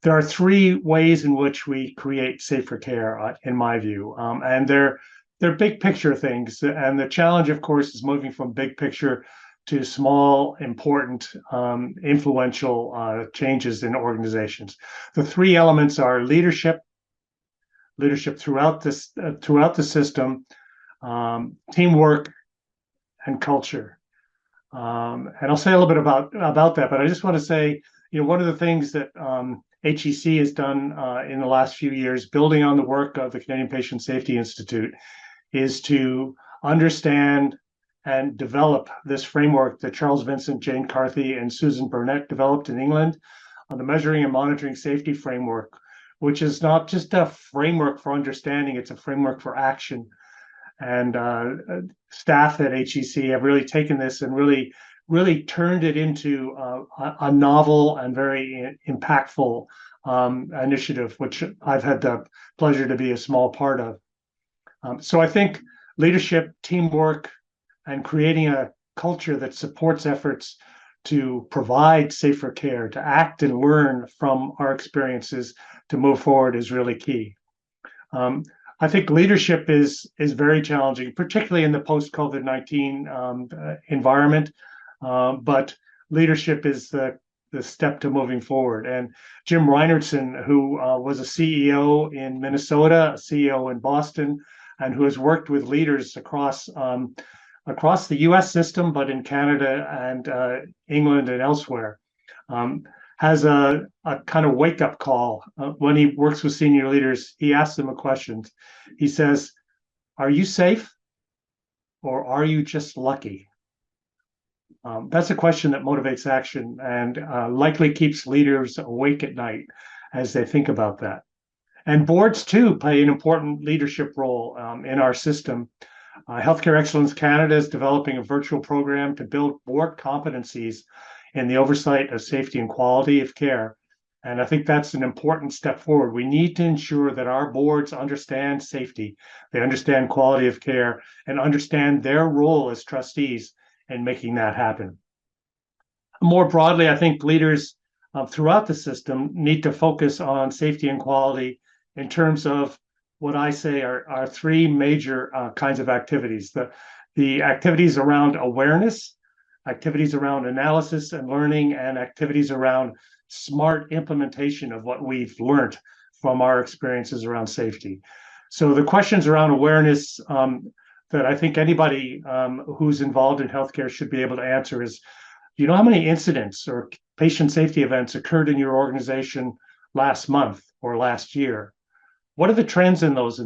There are three ways in which we create safer care, in my view, and they're big picture things. And the challenge, of course, is moving from big picture to small, important, influential changes in organizations. The three elements are leadership throughout the system, teamwork, and culture. And I'll say a little bit about that, but I just want to say, one of the things that HEC has done in the last few years, building on the work of the Canadian Patient Safety Institute, is to understand and develop this framework that Charles Vincent, Jane Carthy, and Susan Burnett developed in England on the Measuring and Monitoring Safety Framework, which is not just a framework for understanding, it's a framework for action. And staff at HEC have really taken this and really turned it into a novel and very impactful initiative, which I've had the pleasure to be a small part of. So I think leadership, teamwork, and creating a culture that supports efforts to provide safer care, to act and learn from our experiences to move forward is really key. I think leadership is very challenging, particularly in the post-COVID-19 environment. But leadership is the step to moving forward. And Jim Reinertsen, who was a CEO in Minnesota, a CEO in Boston, and who has worked with leaders across the U.S. system, but in Canada and England and elsewhere, has a kind of wake-up call. When he works with senior leaders, he asks them a question. He says, "Are you safe, or are you just lucky?" That's a question that motivates action and likely keeps leaders awake at night as they think about that. And boards, too, play an important leadership role in our system. Healthcare Excellence Canada is developing a virtual program to build board competencies in the oversight of safety and quality of care. And I think that's an important step forward. We need to ensure that our boards understand safety, they understand quality of care, and understand their role as trustees in making that happen. More broadly, I think leaders throughout the system need to focus on safety and quality in terms of what I say are three major kinds of activities. The activities around awareness, activities around analysis and learning, and activities around smart implementation of what we've learned from our experiences around safety. So the questions around awareness that I think anybody who's involved in healthcare should be able to answer is, do you know how many incidents or patient safety events occurred in your organization last month or last year? What are the trends in those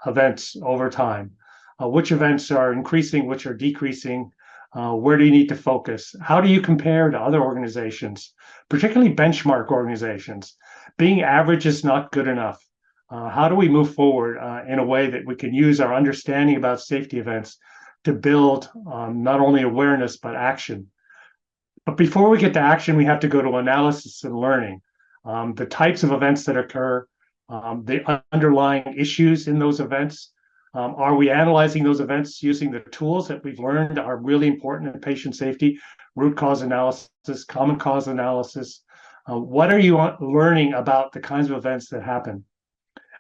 events over time? Which events are increasing, which are decreasing? Where do you need to focus? How do you compare to other organizations, particularly benchmark organizations? Being average is not good enough. How do we move forward in a way that we can use our understanding about safety events to build not only awareness, but action? But before we get to action, we have to go to analysis and learning. The types of events that occur, the underlying issues in those events. Are we analyzing those events using the tools that we've learned are really important in patient safety? Root cause analysis, common cause analysis. What are you learning about the kinds of events that happen?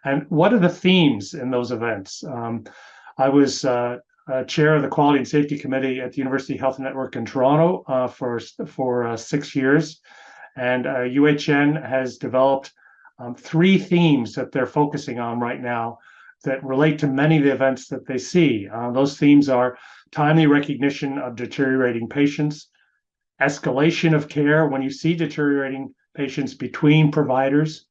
And what are the themes in those events? I was chair of the Quality and Safety Committee at the University Health Network in Toronto for 6 years. And UHN has developed 3 themes that they're focusing on right now that relate to many of the events that they see. Those themes are timely recognition of deteriorating patients, escalation of care when you see deteriorating patients between providers,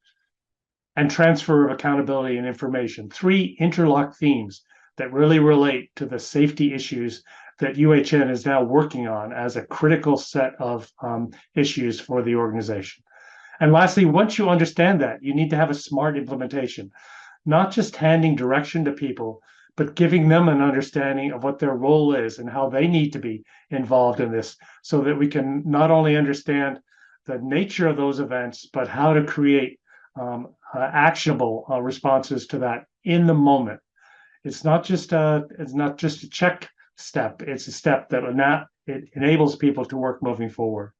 and transfer of accountability and information. 3 interlocked themes that really relate to the safety issues that UHN is now working on as a critical set of issues for the organization. And lastly, once you understand that, you need to have a smart implementation, not just handing direction to people, but giving them an understanding of what their role is and how they need to be involved in this so that we can not only understand the nature of those events, but how to create actionable responses to that in the moment. It's not just a check step. It's a step that it enables people to work moving forward.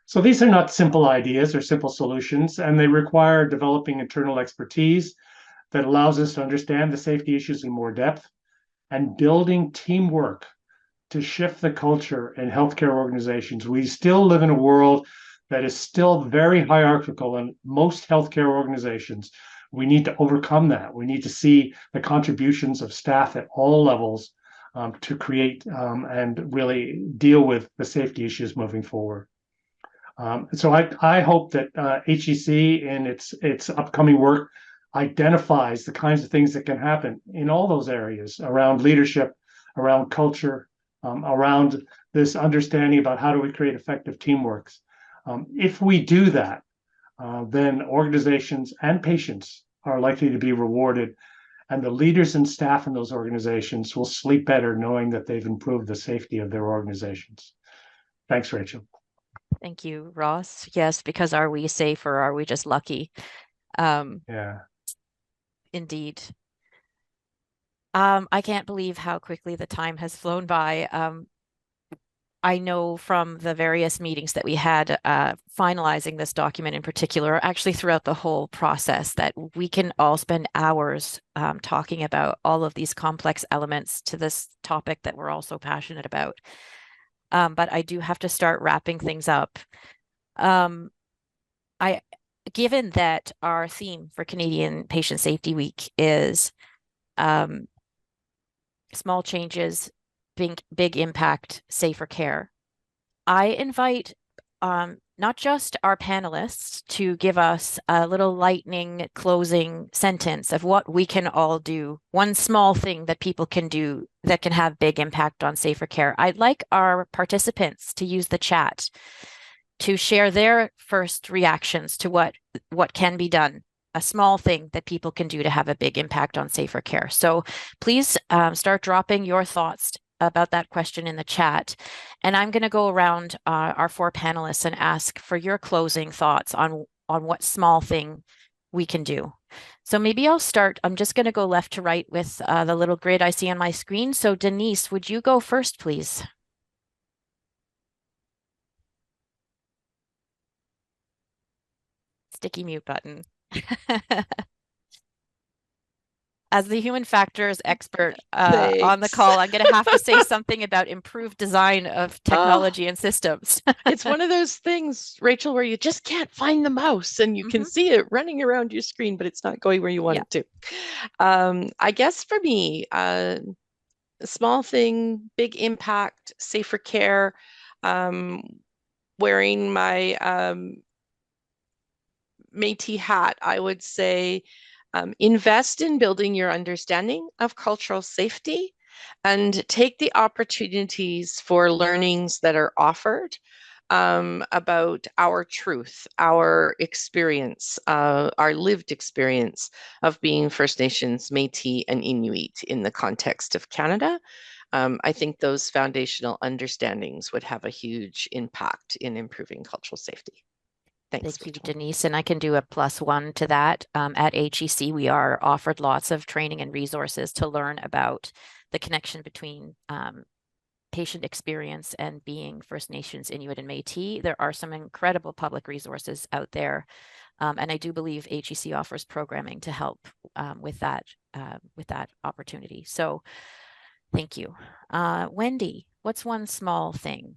So these are not simple ideas or simple solutions, and they require developing internal expertise that allows us to understand the safety issues in more depth and building teamwork to shift the culture in healthcare organizations. We still live in a world that is still very hierarchical in most healthcare organizations. We need to overcome that. We need to see the contributions of staff at all levels to create and really deal with the safety issues moving forward. So I hope that HEC in its upcoming work identifies the kinds of things that can happen in all those areas around leadership, around culture, around this understanding about how do we create effective teamworks. If we do that, then organizations and patients are likely to be rewarded, and the leaders and staff in those organizations will sleep better knowing that they've improved the safety of their organizations. Thanks, Rachel. Thank you, Ross. Yes, because are we safe or are we just lucky? Yeah. Indeed. I can't believe how quickly the time has flown by. I know from the various meetings that we had finalizing this document in particular, actually throughout the whole process, that we can all spend hours talking about all of these complex elements to this topic that we're all so passionate about. But I do have to start wrapping things up. Given that our theme for Canadian Patient Safety Week is small changes, big impact, safer care, I invite not just our panelists to give us a little lightning closing sentence of what we can all do, one small thing that people can do that can have big impact on safer care. I'd like our participants to use the chat to share their first reactions to what can be done, a small thing that people can do to have a big impact on safer care. So please start dropping your thoughts about that question in the chat. And I'm going to go around our 4 panelists and ask for your closing thoughts on what small thing we can do. So maybe I'll start. I'm just going to go left to right with the little grid I see on my screen. So Denise, would you go first, please? Sticky mute button. As the human factors expert on the call, I'm going to have to say something about improved design of technology and systems. It's one of those things, Rachel, where you just can't find the mouse and you can see it running around your screen, but it's not going where you want it to. I guess for me, a small thing, big impact, safer care, wearing my Métis hat, I would say, invest in building your understanding of cultural safety and take the opportunities for learnings that are offered about our truth, our experience, our lived experience of being First Nations, Métis, and Inuit in the context of Canada. I think those foundational understandings would have a huge impact in improving cultural safety. Thanks, Thank you, Rachel. Denise. And I can do a +1 to that. At HEC, we are offered lots of training and resources to learn about the connection between patient experience and being First Nations, Inuit, and Métis. There are some incredible public resources out there. And I do believe HEC offers programming to help with that opportunity. So thank you. Wendy, what's one small thing?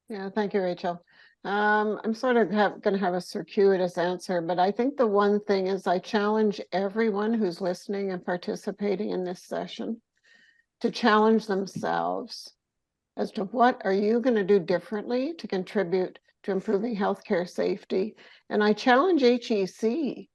Yeah, thank you, Rachel. I'm sort of going to have a circuitous answer, but I think the one thing is I challenge everyone who's listening and participating in this session to challenge themselves as to what are you going to do differently to contribute to improving healthcare safety. And I challenge HEC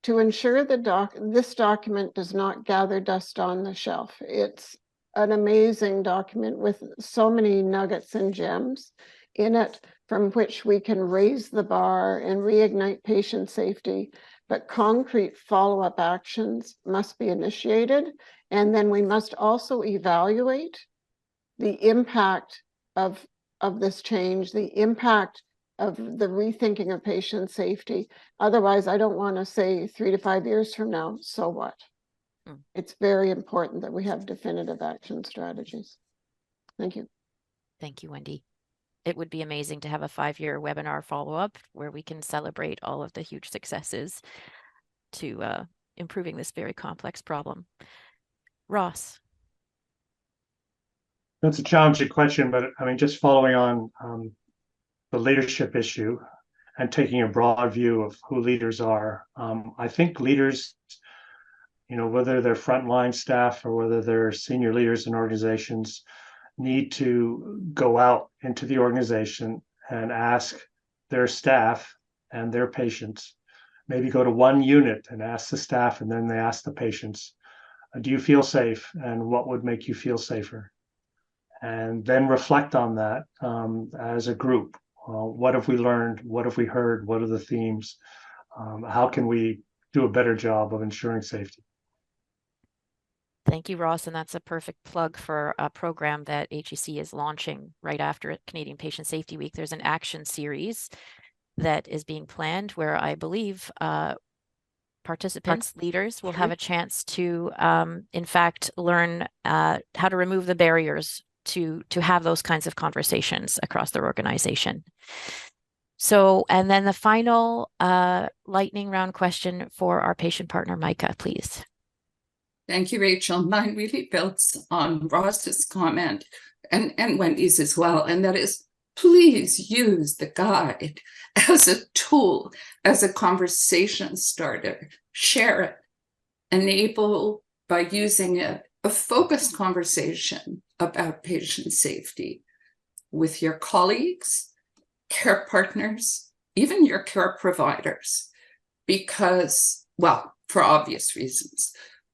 to ensure that this document does not gather dust on the shelf. It's an amazing document with so many nuggets and gems in it from which we can raise the bar and reignite patient safety, but concrete follow-up actions must be initiated. And then we must also evaluate the impact of this change, the impact of the rethinking of patient safety. Otherwise, I don't want to say 3 to 5 years from now, so what? It's very important that we have definitive action strategies. Thank you. Thank you, Wendy. It would be amazing to have a 5-year webinar follow-up where we can celebrate all of the huge successes to improving this very complex problem. Ross. That's a challenging question, but I mean, just following on the leadership issue and taking a broad view of who leaders are, I think leaders, whether they're frontline staff or whether they're senior leaders in organizations, need to go out into the organization and ask their staff and their patients, maybe go to one unit and ask the staff, and then they ask the patients, do you feel safe, and what would make you feel safer? And then reflect on that as a group. What have we learned? What have we heard? What are the themes? How can we do a better job of ensuring safety? Thank you, Ross. And that's a perfect plug for a program that HEC is launching right after Canadian Patient Safety Week. There's an action series that is being planned where I believe participants, leaders will have a chance to, in fact, learn how to remove the barriers to have those kinds of conversations across their organization. So, and then the final lightning round question for our patient partner, Micah, please. Thank you, Rachel. Mine really builds on Ross's comment and Wendy's as well, and that is, please use the guide as a tool, as a conversation starter. Share it. Enable, by using it, a focused conversation about patient safety with your colleagues, care partners, even your care providers, because, well, for obvious reasons,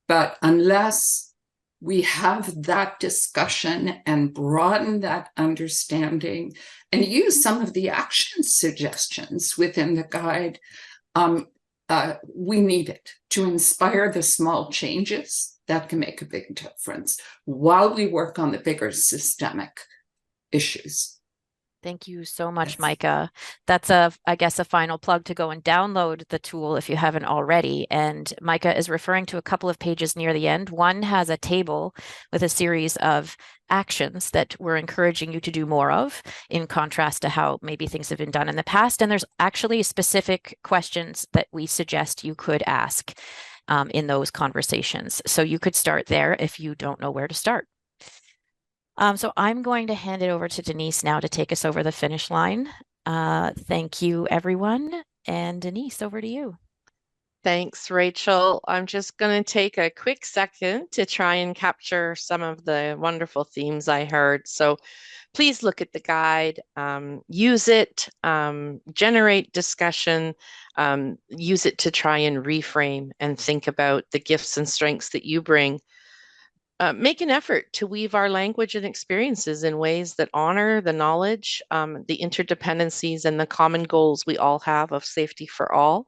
but unless we have that discussion and broaden that understanding and use some of the action suggestions within the guide, we need it to inspire the small changes that can make a big difference while we work on the bigger systemic issues. Thank you so much, Micah. That's I guess, a final plug to go and download the tool if you haven't already. And Micah is referring to a couple of pages near the end. One has a table with a series of actions that we're encouraging you to do more of, in contrast to how maybe things have been done in the past. And there's actually specific questions that we suggest you could ask in those conversations. So you could start there if you don't know where to start. So I'm going to hand it over to Denise now to take us over the finish line. Thank you, everyone. And Denise, over to you. Thanks, Rachel. I'm just going to take a quick second to try and capture some of the wonderful themes I heard. So please look at the guide, use it, generate discussion, use it to try and reframe and think about the gifts and strengths that you bring. Make an effort to weave our language and experiences in ways that honor the knowledge, the interdependencies, and the common goals we all have of safety for all.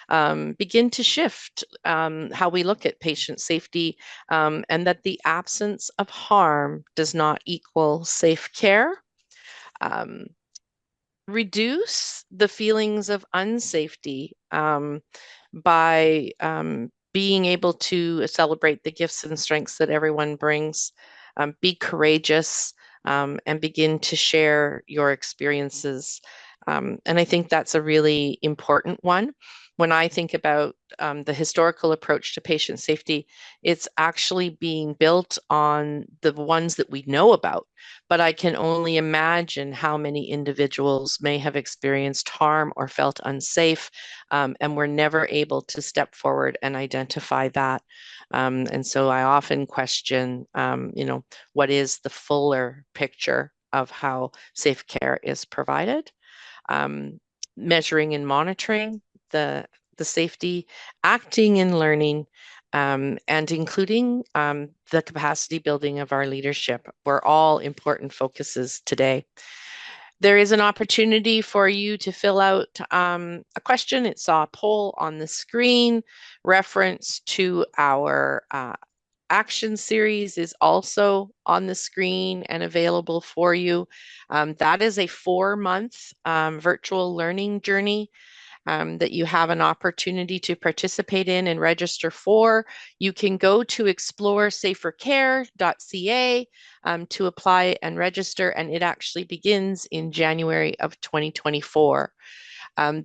Begin to shift how we look at patient safety, and that the absence of harm does not equal safe care. Reduce the feelings of unsafety by being able to celebrate the gifts and strengths that everyone brings. Be courageous and begin to share your experiences. And I think that's a really important one. When I think about the historical approach to patient safety, it's actually being built on the ones that we know about. But I can only imagine how many individuals may have experienced harm or felt unsafe, and were never able to step forward and identify that. And so I often question, what is the fuller picture of how safe care is provided? Measuring and monitoring the safety, acting and learning, and including the capacity building of our leadership were all important focuses today. There is an opportunity for you to fill out a question. It's a poll on the screen. Reference to our action series is also on the screen and available for you. That is a 4-month virtual learning journey that you have an opportunity to participate in and register for. You can go to exploresafercare.ca to apply and register, and it actually begins in January of 2024.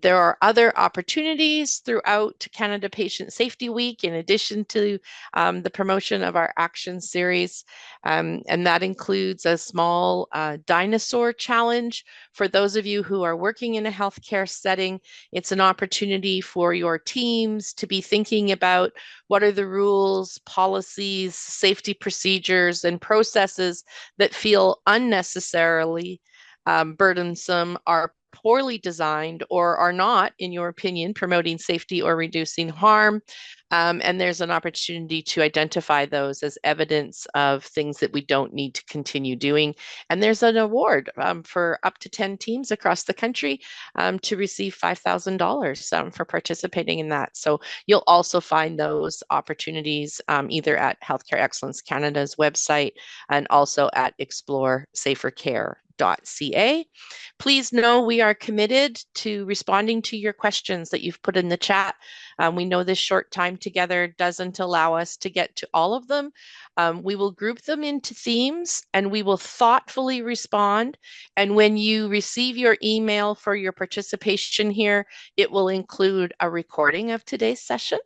There are other opportunities throughout Canada Patient Safety Week, in addition to the promotion of our action series. And that includes a small dinosaur challenge. For those of you who are working in a healthcare setting, it's an opportunity for your teams to be thinking about what are the rules, policies, safety procedures, and processes that feel unnecessarily burdensome, are poorly designed, or are not, in your opinion, promoting safety or reducing harm. And there's an opportunity to identify those as evidence of things that we don't need to continue doing. And there's an award for up to 10 teams across the country to receive $5,000 for participating in that. So you'll also find those opportunities either at Healthcare Excellence Canada's website and also at exploresafercare.ca. panelist.ca. Please know we are committed to responding to your questions that you've put in the chat. We know this short time together doesn't allow us to get to all of them. We will group them into themes and we will thoughtfully respond. And when you receive your email for your participation here, it will include a recording of today's session.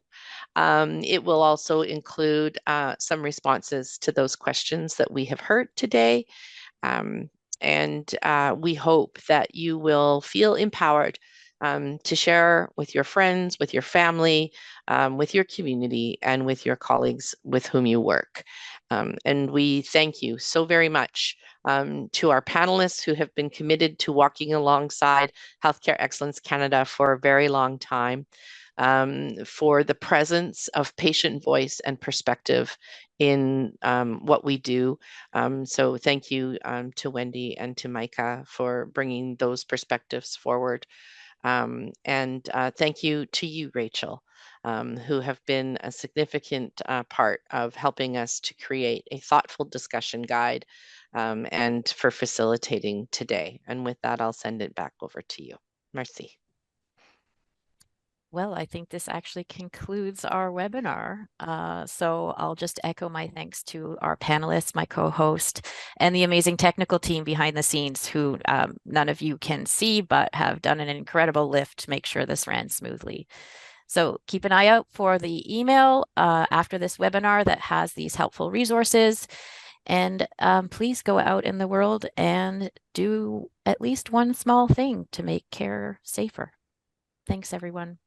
It will also include some responses to those questions that we have heard today. And we hope that you will feel empowered to share with your friends, with your family, with your community, and with your colleagues with whom you work. And we thank you so very much to our panelists who have been committed to walking alongside Healthcare Excellence Canada for a very long time. For the presence of patient voice and perspective in what we do. So thank you to Wendy and to Micah for bringing those perspectives forward. And thank you to you, Rachel, who have been a significant part of helping us to create a thoughtful discussion guide and for facilitating today. And with that, I'll send it back over to you. Merci. Well, I think this actually concludes our webinar. So I'll just echo my thanks to our panelists, my co-host, and the amazing technical team behind the scenes who none of you can see, but have done an incredible lift to make sure this ran smoothly. So keep an eye out for the email after this webinar that has these helpful resources. And please go out in the world and do at least one small thing to make care safer. Thanks, everyone.